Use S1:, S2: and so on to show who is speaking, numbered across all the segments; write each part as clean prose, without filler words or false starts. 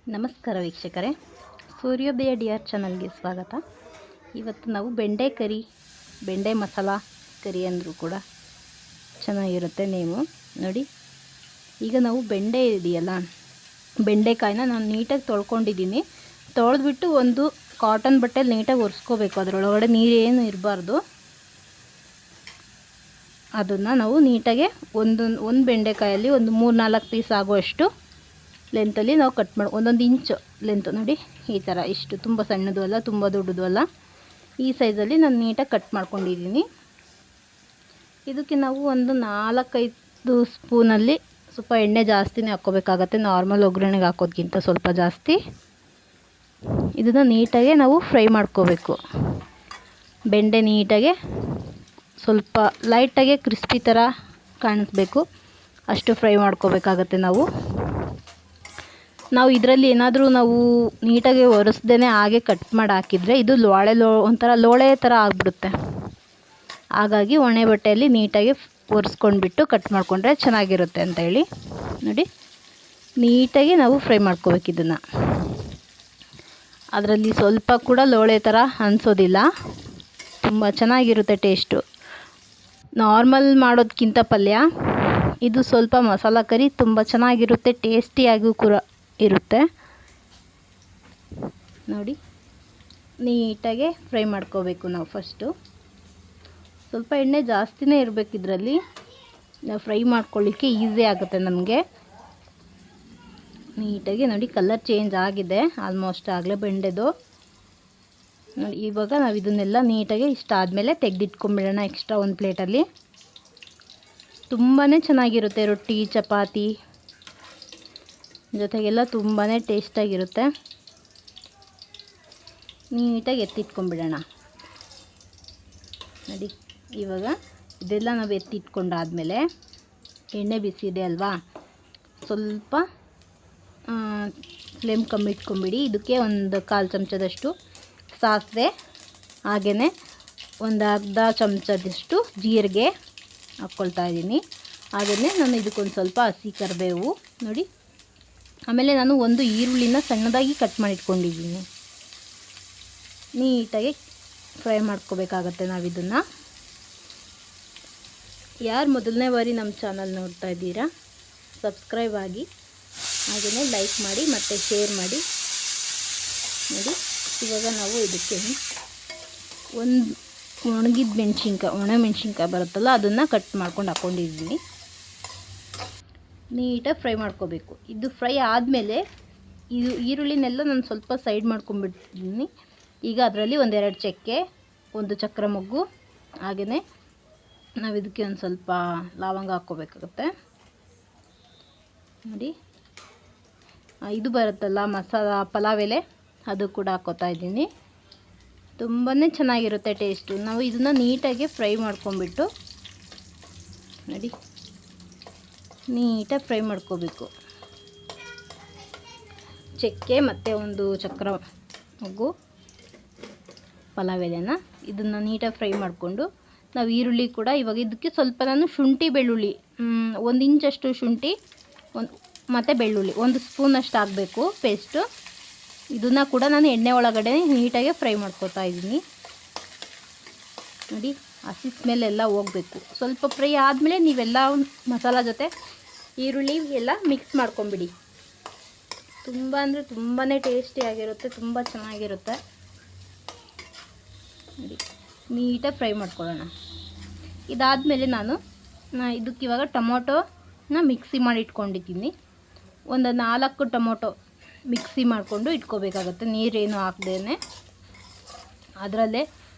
S1: ನಮಸ್ಕಾರ ವೀಕ್ಷಕರೇ, ಸೂರ್ಯೋದಯ ಡಿಯರ್ ಚಾನಲ್ಗೆ ಸ್ವಾಗತ. ಇವತ್ತು ನಾವು ಬೆಂಡೆ ಕರಿ, ಬೆಂಡೆ ಮಸಾಲ ಕರಿ ಅಂದರೂ ಕೂಡ ಚೆನ್ನಾಗಿರುತ್ತೆ ನೇಮು. ನೋಡಿ, ಈಗ ನಾವು ಬೆಂಡೆ ಇದೆಯಲ್ಲ, ಬೆಂಡೆಕಾಯಿನ ನಾನು ನೀಟಾಗಿ ತೊಳ್ಕೊಂಡಿದ್ದೀನಿ. ತೊಳೆದ್ಬಿಟ್ಟು ಒಂದು ಕಾಟನ್ ಬಟ್ಟೆಯಲ್ಲಿ ನೀಟಾಗಿ ಒರೆಸ್ಕೋಬೇಕು. ಅದರೊಳಗಡೆ ನೀರೇನು ಇರಬಾರ್ದು. ಅದನ್ನು ನಾವು ನೀಟಾಗೆ ಒಂದು ಬೆಂಡೆಕಾಯಲ್ಲಿ ಒಂದು 3-4 ಪೀಸ್ ಆಗುವಷ್ಟು ಲೆಂತಲ್ಲಿ ನಾವು ಕಟ್ ಮಾಡಿ, 1 ಇಂಚು ಲೆಂತ್ ನೋಡಿ, ಈ ಥರ. ಇಷ್ಟು ತುಂಬ ಸಣ್ಣದು ಅಲ್ಲ, ತುಂಬ ದೊಡ್ಡದು ಅಲ್ಲ, ಈ ಸೈಜಲ್ಲಿ ನಾನು ನೀಟಾಗಿ ಕಟ್ ಮಾಡ್ಕೊಂಡಿದ್ದೀನಿ. ಇದಕ್ಕೆ ನಾವು ಒಂದು 4-5 ಸ್ಪೂನಲ್ಲಿ ಸ್ವಲ್ಪ ಎಣ್ಣೆ ಜಾಸ್ತಿನೇ ಹಾಕ್ಕೋಬೇಕಾಗತ್ತೆ, ನಾರ್ಮಲ್ ಒಗ್ಗರಣೆಗೆ ಹಾಕೋದ್ಕಿಂತ ಸ್ವಲ್ಪ ಜಾಸ್ತಿ. ಇದನ್ನು ನೀಟಾಗೆ ನಾವು ಫ್ರೈ ಮಾಡ್ಕೋಬೇಕು. ಬೆಂಡೆ ನೀಟಾಗೆ ಸ್ವಲ್ಪ ಲೈಟಾಗೆ ಕ್ರಿಸ್ಪಿ ಥರ ಕಾಣಿಸ್ಬೇಕು, ಅಷ್ಟು ಫ್ರೈ ಮಾಡ್ಕೋಬೇಕಾಗತ್ತೆ. ನಾವು ಇದರಲ್ಲಿ ಏನಾದರೂ ನಾವು ನೀಟಾಗಿ ಒರೆಸ್ದೇ ಹಾಗೆ ಕಟ್ ಮಾಡಿ ಹಾಕಿದರೆ ಇದು ಒಂಥರ ಲೋಳೆ ಥರ ಆಗಿಬಿಡುತ್ತೆ. ಹಾಗಾಗಿ ಒಣೆ ಬಟ್ಟೆಯಲ್ಲಿ ನೀಟಾಗಿ ಒರೆಸ್ಕೊಂಡ್ಬಿಟ್ಟು ಕಟ್ ಮಾಡಿಕೊಂಡ್ರೆ ಚೆನ್ನಾಗಿರುತ್ತೆ ಅಂತ ಹೇಳಿ ನೋಡಿ, ನೀಟಾಗಿ ನಾವು ಫ್ರೈ ಮಾಡ್ಕೋಬೇಕು ಇದನ್ನು. ಅದರಲ್ಲಿ ಸ್ವಲ್ಪ ಕೂಡ ಲೋಳೆ ಥರ ಅನಿಸೋದಿಲ್ಲ, ತುಂಬ ಚೆನ್ನಾಗಿರುತ್ತೆ ಟೇಸ್ಟು. ನಾರ್ಮಲ್ ಮಾಡೋದಕ್ಕಿಂತ ಪಲ್ಯ ಇದು ಸ್ವಲ್ಪ ಮಸಾಲ ಕರಿ ತುಂಬ ಚೆನ್ನಾಗಿರುತ್ತೆ, ಟೇಸ್ಟಿಯಾಗೂ ಕೂಡ ಇರುತ್ತೆ. ನೋಡಿ, ನೀಟಾಗೆ ಫ್ರೈ ಮಾಡ್ಕೋಬೇಕು ನಾವು. ಫಸ್ಟು ಸ್ವಲ್ಪ ಎಣ್ಣೆ ಜಾಸ್ತಿನೇ ಇರಬೇಕು ಇದರಲ್ಲಿ, ನಾವು ಫ್ರೈ ಮಾಡ್ಕೊಳ್ಳಿಕ್ಕೆ ಈಸಿ ಆಗುತ್ತೆ ನಮಗೆ. ನೀಟಾಗಿ ನೋಡಿ, ಕಲರ್ ಚೇಂಜ್ ಆಗಿದೆ ಆಲ್ಮೋಸ್ಟ್ ಆಗಲೇ ಬೆಂಡೆದು. ನೋಡಿ, ಇವಾಗ ನಾವು ಇದನ್ನೆಲ್ಲ ನೀಟಾಗಿ ಇಷ್ಟ ಆದಮೇಲೆ ತೆಗೆದಿಟ್ಕೊಂಡ್ಬಿಡೋಣ ಎಕ್ಸ್ಟ್ರಾ ಒಂದು ಪ್ಲೇಟಲ್ಲಿ. ತುಂಬಾ ಚೆನ್ನಾಗಿರುತ್ತೆ, ರೊಟ್ಟಿ ಚಪಾತಿ ಜೊತೆಗೆಲ್ಲ ತುಂಬಾ ಟೇಸ್ಟಾಗಿರುತ್ತೆ. ನೀಟಾಗಿ ಎತ್ತಿಟ್ಕೊಂಡ್ಬಿಡೋಣ. ನೋಡಿ, ಇವಾಗ ಇದೆಲ್ಲ ನಾವು ಎತ್ತಿಟ್ಕೊಂಡಾದಮೇಲೆ ಎಣ್ಣೆ ಬಿಸಿ ಇದೆ ಅಲ್ವಾ, ಸ್ವಲ್ಪ ಫ್ಲೇಮ್ ಕಮ್ಮಿ ಇಟ್ಕೊಂಬಿಡಿ. ಇದಕ್ಕೆ ಒಂದು 1/4 ಚಮಚದಷ್ಟು ಸಾಸಿವೆ, ಹಾಗೆಯೇ ಒಂದು ಅರ್ಧ ಚಮಚದಷ್ಟು ಜೀರಿಗೆ ಹಾಕ್ಕೊಳ್ತಾ ಇದ್ದೀನಿ. ಹಾಗೆಯೇ ನಾನು ಇದಕ್ಕೊಂದು ಸ್ವಲ್ಪ ಹಸಿ ಕರಿಬೇವು ನೋಡಿ. ಆಮೇಲೆ ನಾನು ಒಂದು ಈರುಳ್ಳಿನ ಸಣ್ಣದಾಗಿ ಕಟ್ ಮಾಡಿ ಇಟ್ಕೊಂಡಿದ್ದೀನಿ. ನೀಟಾಗಿ ಫ್ರೈ ಮಾಡ್ಕೋಬೇಕಾಗತ್ತೆ ನಾವು ಇದನ್ನು. ಯಾರು ಮೊದಲನೇ ಬಾರಿ ನಮ್ಮ ಚಾನಲ್ ನೋಡ್ತಾ ಇದ್ದೀರಾ, ಸಬ್ಸ್ಕ್ರೈಬ್ ಆಗಿ, ಹಾಗೆಯೇ ಲೈಕ್ ಮಾಡಿ ಮತ್ತು ಶೇರ್ ಮಾಡಿ. ನೋಡಿ, ಇವಾಗ ನಾವು ಇದಕ್ಕೆ ಒಂದು ಒಣ ಮೆಣಸಿನ್ಕಾಯಿ ಬರುತ್ತಲ್ಲ, ಅದನ್ನು ಕಟ್ ಮಾಡ್ಕೊಂಡು ಹಾಕ್ಕೊಂಡಿದ್ದೀನಿ. ನೀಟಾಗಿ ಫ್ರೈ ಮಾಡ್ಕೋಬೇಕು. ಇದು ಫ್ರೈ ಆದಮೇಲೆ ಇದು ಈರುಳ್ಳಿನೆಲ್ಲ ನಾನು ಸ್ವಲ್ಪ ಸೈಡ್ ಮಾಡ್ಕೊಂಡ್ಬಿಟ್ಟಿದ್ದೀನಿ. ಈಗ ಅದರಲ್ಲಿ 1-2 ಚಕ್ಕೆ, 1 ಚಕ್ರ ಮೊಗ್ಗು, ಹಾಗೆಯೇ ನಾವು ಇದಕ್ಕೆ ಒಂದು ಸ್ವಲ್ಪ ಲವಂಗ ಹಾಕ್ಕೋಬೇಕಾಗುತ್ತೆ. ನೋಡಿ, ಇದು ಬರುತ್ತಲ್ಲ ಮಸಾಲ ಪಲಾವ್ ಎಲೆ, ಅದು ಕೂಡ ಹಾಕ್ಕೋತಾ ಇದ್ದೀನಿ. ತುಂಬಾ ಚೆನ್ನಾಗಿರುತ್ತೆ ಟೇಸ್ಟು. ನಾವು ಇದನ್ನು ನೀಟಾಗಿ ಫ್ರೈ ಮಾಡ್ಕೊಂಬಿಟ್ಟು ನೋಡಿ, ನೀಟಾಗಿ ಫ್ರೈ ಮಾಡ್ಕೋಬೇಕು. ಚಕ್ಕೆ ಮತ್ತು 1 ಚಕ್ರ ಮೊಗ್ಗು ಪಲಾವ್ ಎಲೆನ ಇದನ್ನು ನೀಟಾಗಿ ಫ್ರೈ ಮಾಡಿಕೊಂಡು ನಾವು ಈರುಳ್ಳಿ ಕೂಡ ಇವಾಗ ಇದಕ್ಕೆ ಸ್ವಲ್ಪ ನಾನು ಶುಂಠಿ ಬೆಳ್ಳುಳ್ಳಿ 1 ಇಂಚಷ್ಟು ಶುಂಠಿ ಮತ್ತು ಬೆಳ್ಳುಳ್ಳಿ 1 ಸ್ಪೂನಷ್ಟು ಆಗಬೇಕು ಪೇಸ್ಟು. ಇದನ್ನು ಕೂಡ ನಾನು ಎಣ್ಣೆ ಒಳಗಡೆ ನೀಟಾಗಿ ಫ್ರೈ ಮಾಡ್ಕೊತಾ ಇದ್ದೀನಿ. ನೋಡಿ, ಹಸಿ ಸ್ಮೆಲ್ ಎಲ್ಲ ಹೋಗಬೇಕು. ಸ್ವಲ್ಪ ಫ್ರೈ ಆದಮೇಲೆ ನೀವೆಲ್ಲ ಮಸಾಲ ಜೊತೆ ಈರುಳ್ಳಿ ಎಲ್ಲ ಮಿಕ್ಸ್ ಮಾಡ್ಕೊಂಬಿಡಿ. ತುಂಬ ಅಂದರೆ ತುಂಬಾ ಟೇಸ್ಟಿಯಾಗಿರುತ್ತೆ, ತುಂಬ ಚೆನ್ನಾಗಿರುತ್ತೆ. ನೋಡಿ, ನೀಟಾಗಿ ಫ್ರೈ ಮಾಡ್ಕೊಳ್ಳೋಣ. ಇದಾದಮೇಲೆ ನಾನು ಇದಕ್ಕಿವಾಗ ಟೊಮೊಟೊನ ಮಿಕ್ಸಿ ಮಾಡಿ ಇಟ್ಕೊಂಡಿದ್ದೀನಿ. ಒಂದು 4 ಟೊಮೊಟೊ ಮಿಕ್ಸಿ ಮಾಡಿಕೊಂಡು ಇಟ್ಕೋಬೇಕಾಗತ್ತೆ, ನೀರೇನು ಹಾಕ್ದೇನೆ. ಅದರಲ್ಲೇ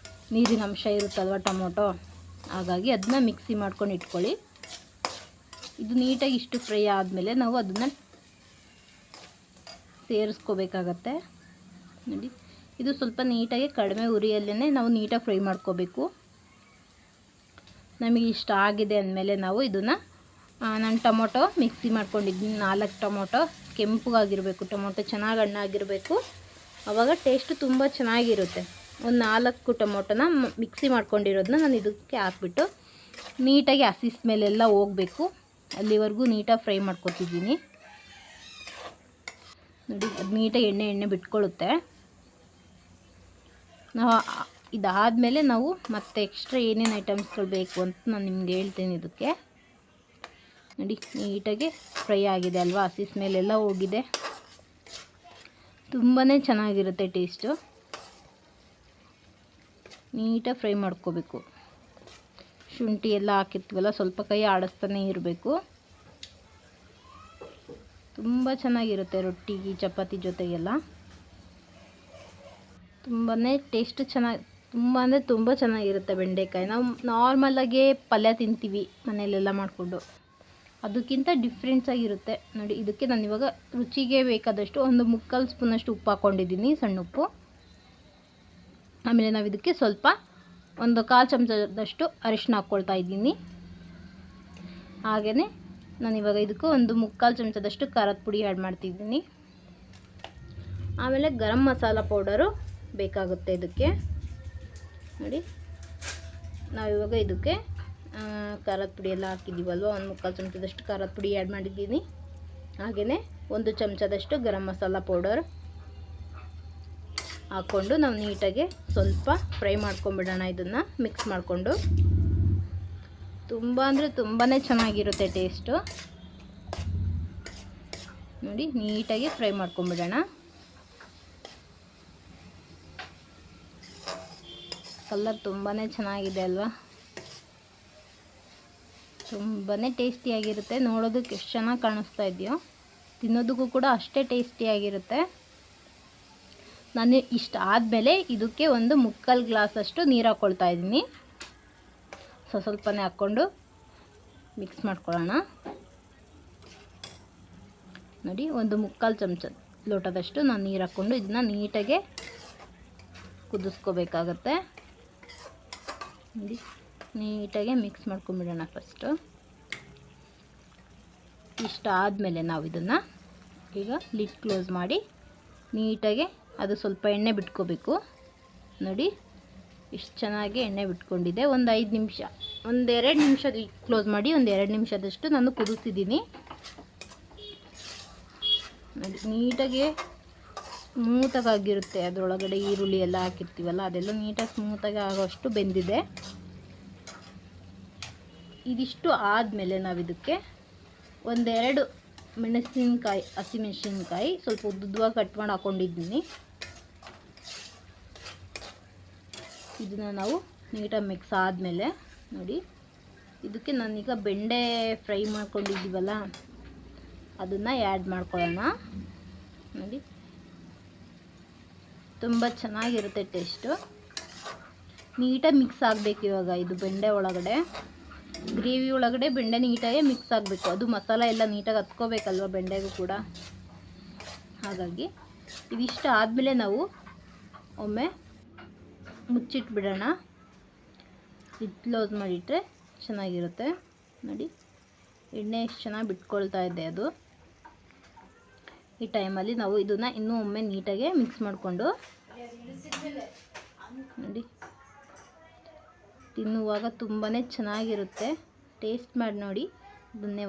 S1: ನೀರಿನ ಅಂಶ ಇರುತ್ತಲ್ವ ಟೊಮೊಟೊ, ಹಾಗಾಗಿ ಅದನ್ನ ಮಿಕ್ಸಿ ಮಾಡ್ಕೊಂಡು ಇಟ್ಕೊಳ್ಳಿ. ಇದು ನೀಟಾಗಿ ಇಷ್ಟು ಫ್ರೈ ಆದಮೇಲೆ ನಾವು ಅದನ್ನು ಸೇರಿಸ್ಕೋಬೇಕಾಗತ್ತೆ. ನೋಡಿ, ಇದು ಸ್ವಲ್ಪ ನೀಟಾಗಿ ಕಡಿಮೆ ಉರಿಯಲ್ಲೇ ನಾವು ನೀಟಾಗಿ ಫ್ರೈ ಮಾಡ್ಕೋಬೇಕು. ನಮಗೆ ಇಷ್ಟ ಆಗಿದೆ ಅಂದಮೇಲೆ ನಾವು ಇದನ್ನು ನಾನು ಟೊಮೊಟೊ ಮಿಕ್ಸಿ ಮಾಡ್ಕೊಂಡಿದ್ದೀನಿ. 4 ಟೊಮೊಟೊ ಕೆಂಪಗಾಗಿರಬೇಕು, ಟೊಮೊಟೊ ಚೆನ್ನಾಗಿ ಹಣ್ಣಾಗಿರಬೇಕು, ಆವಾಗ ಟೇಸ್ಟು ತುಂಬ ಚೆನ್ನಾಗಿರುತ್ತೆ. ಒಂದು 4 ಟೊಮೊಟೊನ ಮಿಕ್ಸಿ ಮಾಡ್ಕೊಂಡಿರೋದನ್ನ ನಾನು ಇದಕ್ಕೆ ಹಾಕ್ಬಿಟ್ಟು ನೀಟಾಗಿ ಹಸಿ ಸ್ಮೆಲ್ಲೆಲ್ಲ ಹೋಗಬೇಕು, ಅಲ್ಲಿವರೆಗೂ ನೀಟಾಗಿ ಫ್ರೈ ಮಾಡ್ಕೊತಿದ್ದೀನಿ. ನೋಡಿ ಅದು ನೀಟಾಗಿ ಎಣ್ಣೆ ಬಿಟ್ಕೊಳ್ಳುತ್ತೆ. ನಾವು ಇದಾದಮೇಲೆ ನಾವು ಮತ್ತೆ ಎಕ್ಸ್ಟ್ರಾ ಏನೇನು ಐಟಮ್ಸ್ಗಳು ಬೇಕು ಅಂತ ನಾನು ನಿಮ್ಗೆ ಹೇಳ್ತೀನಿ. ಇದಕ್ಕೆ ನೋಡಿ ನೀಟಾಗಿ ಫ್ರೈ ಆಗಿದೆ ಅಲ್ವಾ, ಹಸಿ ಸ್ಮೆಲ್ಲೆಲ್ಲ ಹೋಗಿದೆ. ತುಂಬಾ ಚೆನ್ನಾಗಿರುತ್ತೆ ಟೇಸ್ಟು. ನೀಟಾಗಿ ಫ್ರೈ ಮಾಡ್ಕೋಬೇಕು. ಶುಂಠಿ ಎಲ್ಲ ಹಾಕಿರ್ತೀವಲ್ಲ, ಸ್ವಲ್ಪ ಕೈ ಆಡಿಸ್ತಾನೆ ಇರಬೇಕು. ತುಂಬ ಚೆನ್ನಾಗಿರುತ್ತೆ ರೊಟ್ಟಿಗೆ ಚಪಾತಿ ಜೊತೆಗೆಲ್ಲ. ತುಂಬಾ ಟೇಸ್ಟ್ ತುಂಬ ಚೆನ್ನಾಗಿರುತ್ತೆ ಬೆಂಡೆಕಾಯಿ. ನಾವು ನಾರ್ಮಲಾಗಿ ಪಲ್ಯ ತಿಂತೀವಿ ಮನೆಯಲ್ಲೆಲ್ಲ ಮಾಡಿಕೊಂಡು, ಅದಕ್ಕಿಂತ ಡಿಫ್ರೆನ್ಸ್ ಆಗಿರುತ್ತೆ. ನೋಡಿ ಇದಕ್ಕೆ ನಾನು ಇವಾಗ ರುಚಿಗೆ ಬೇಕಾದಷ್ಟು ಒಂದು 3/4 ಸ್ಪೂನಷ್ಟು ಉಪ್ಪು ಹಾಕ್ಕೊಂಡಿದ್ದೀನಿ, ಸಣ್ಣ ಉಪ್ಪು. ಆಮೇಲೆ ನಾವು ಇದಕ್ಕೆ ಸ್ವಲ್ಪ ಒಂದು 1/4 ಚಮಚದಷ್ಟು ಅರಿಶಿನ ಹಾಕ್ಕೊಳ್ತಾ ಇದ್ದೀನಿ. ಹಾಗೆಯೇ ನಾನು ಇವಾಗ ಇದಕ್ಕೂ ಒಂದು 3/4 ಚಮಚದಷ್ಟು ಖಾರದ ಪುಡಿ ಆ್ಯಡ್ ಮಾಡ್ತಿದ್ದೀನಿ. ಆಮೇಲೆ ಗರಂ ಮಸಾಲ ಪೌಡರು ಬೇಕಾಗುತ್ತೆ ಇದಕ್ಕೆ. ನೋಡಿ ನಾವಿವಾಗ ಇದಕ್ಕೆ ಖಾರದ ಪುಡಿ ಎಲ್ಲ ಹಾಕಿದ್ದೀವಲ್ವ, ಒಂದು 3/4 ಚಮಚದಷ್ಟು ಖಾರದ ಪುಡಿ ಆ್ಯಡ್ ಮಾಡಿದ್ದೀನಿ. ಹಾಗೆಯೇ 1 ಚಮಚದಷ್ಟು ಗರಂ ಮಸಾಲ ಪೌಡರ್ ಹಾಕ್ಕೊಂಡು ನಾವು ನೀಟಾಗಿ ಸ್ವಲ್ಪ ಫ್ರೈ ಮಾಡ್ಕೊಂಬಿಡೋಣ. ಇದನ್ನು ಮಿಕ್ಸ್ ಮಾಡಿಕೊಂಡು ತುಂಬ ಅಂದರೆ ತುಂಬಾ ಚೆನ್ನಾಗಿರುತ್ತೆ ಟೇಸ್ಟು. ನೋಡಿ ನೀಟಾಗಿ ಫ್ರೈ ಮಾಡ್ಕೊಂಬಿಡೋಣ. ಕಲರ್ ತುಂಬಾ ಚೆನ್ನಾಗಿದೆ ಅಲ್ವಾ, ತುಂಬಾ ಟೇಸ್ಟಿಯಾಗಿರುತ್ತೆ. ನೋಡೋದಕ್ಕೆ ಎಷ್ಟು ಚೆನ್ನಾಗಿ ಕಾಣಿಸ್ತಾ ಇದೆಯೋ, ತಿನ್ನೋದಕ್ಕೂ ಕೂಡ ಅಷ್ಟೇ ಟೇಸ್ಟಿಯಾಗಿರುತ್ತೆ. ನಾನು ಇಷ್ಟ ಆದಮೇಲೆ ಇದಕ್ಕೆ ಒಂದು 3/4 ಗ್ಲಾಸಷ್ಟು ನೀರು ಹಾಕ್ಕೊಳ್ತಾ ಇದ್ದೀನಿ. ಸ್ವಲ್ಪನೇ ಹಾಕ್ಕೊಂಡು ಮಿಕ್ಸ್ ಮಾಡ್ಕೊಳ್ಳೋಣ. ನೋಡಿ ಒಂದು 3/4 ಚಮಚ ಲೋಟದಷ್ಟು ನಾನು ನೀರು ಹಾಕ್ಕೊಂಡು ಇದನ್ನ ನೀಟಾಗಿ ಕುದಿಸ್ಕೋಬೇಕಾಗತ್ತೆ. ನೋಡಿ ನೀಟಾಗಿ ಮಿಕ್ಸ್ ಮಾಡ್ಕೊಂಬಿಡೋಣ ಫಸ್ಟು. ಇಷ್ಟ ಆದಮೇಲೆ ನಾವು ಇದನ್ನು ಈಗ ಲಿಡ್ ಕ್ಲೋಸ್ ಮಾಡಿ ನೀಟಾಗಿ ಅದು ಸ್ವಲ್ಪ ಎಣ್ಣೆ ಬಿಟ್ಕೋಬೇಕು. ನೋಡಿ ಇಷ್ಟು ಚೆನ್ನಾಗಿ ಎಣ್ಣೆ ಬಿಟ್ಕೊಂಡಿದೆ. ಒಂದು 5 ನಿಮಿಷ, 1-2 ನಿಮಿಷ ಲಿಡ್ ಕ್ಲೋಸ್ ಮಾಡಿ 1-2 ನಿಮಿಷದಷ್ಟು ನಾನು ಕುದಿಸಿದ್ದೀನಿ. ನೋಡಿ ನೀಟಾಗಿ ಸ್ಮೂತಾಗಿ ಆಗಿರುತ್ತೆ. ಅದರೊಳಗಡೆ ಈರುಳ್ಳಿ ಎಲ್ಲ ಹಾಕಿರ್ತೀವಲ್ಲ, ಅದೆಲ್ಲ ನೀಟಾಗಿ ಸ್ಮೂತಾಗಿ ಆಗೋಷ್ಟು ಬೆಂದಿದೆ. ಇದಿಷ್ಟು ಆದಮೇಲೆ ನಾವು ಇದಕ್ಕೆ 1-2 ಮೆಣಸಿನ್ಕಾಯಿ, ಹಸಿಮೆಣಸಿನ್ಕಾಯಿ ಸ್ವಲ್ಪ ಉದ್ದುದ್ವಾಗಿ ಕಟ್ ಮಾಡಿ ಹಾಕ್ಕೊಂಡಿದ್ದೀನಿ. ಇದನ್ನು ನಾವು ನೀಟಾಗಿ ಮಿಕ್ಸ್ ಆದಮೇಲೆ ನೋಡಿ ಇದಕ್ಕೆ ನಾನೀಗ ಬೆಂಡೆ ಫ್ರೈ ಮಾಡ್ಕೊಂಡಿದ್ದೀವಲ್ಲ ಅದನ್ನು ಆ್ಯಡ್ ಮಾಡ್ಕೊಳ್ಳೋಣ. ನೋಡಿ ತುಂಬ ಚೆನ್ನಾಗಿರುತ್ತೆ ಟೇಸ್ಟು. ನೀಟಾಗಿ ಮಿಕ್ಸ್ ಆಗಬೇಕು. ಇವಾಗ ಇದು ಬೆಂಡೆ ಒಳಗಡೆ, ಗ್ರೇವಿ ಒಳಗಡೆ ಬೆಂಡೆ ನೀಟಾಗಿ ಮಿಕ್ಸ್ ಆಗಬೇಕು. ಅದು ಮಸಾಲ ಎಲ್ಲ ನೀಟಾಗಿ ಹತ್ಕೋಬೇಕಲ್ವ ಬೆಂಡೆಗೂ ಕೂಡ. ಹಾಗಾಗಿ ಇದಿಷ್ಟು ಆದಮೇಲೆ ನಾವು ಒಮ್ಮೆ ಮುಚ್ಚಿಟ್ಬಿಡೋಣ. ಇದು ಕ್ಲೋಸ್ ಮಾಡಿಟ್ರೆ ಚೆನ್ನಾಗಿರುತ್ತೆ. ನೋಡಿ ಎಣ್ಣೆ ಎಷ್ಟು ಚೆನ್ನಾಗಿ ಬಿಟ್ಕೊಳ್ತಾ ಇದೆ ಅದು. ಈ ಟೈಮಲ್ಲಿ ನಾವು ಇದನ್ನು ಇನ್ನೂ ಒಮ್ಮೆ ನೀಟಾಗಿ ಮಿಕ್ಸ್ ಮಾಡಿಕೊಂಡು ನೋಡಿ ತಿನ್ನುವಾಗ ತುಂಬಾ ಚೆನ್ನಾಗಿರುತ್ತೆ. ಟೇಸ್ಟ್ ಮಾಡಿ ನೋಡಿ. ಧನ್ಯವಾದ.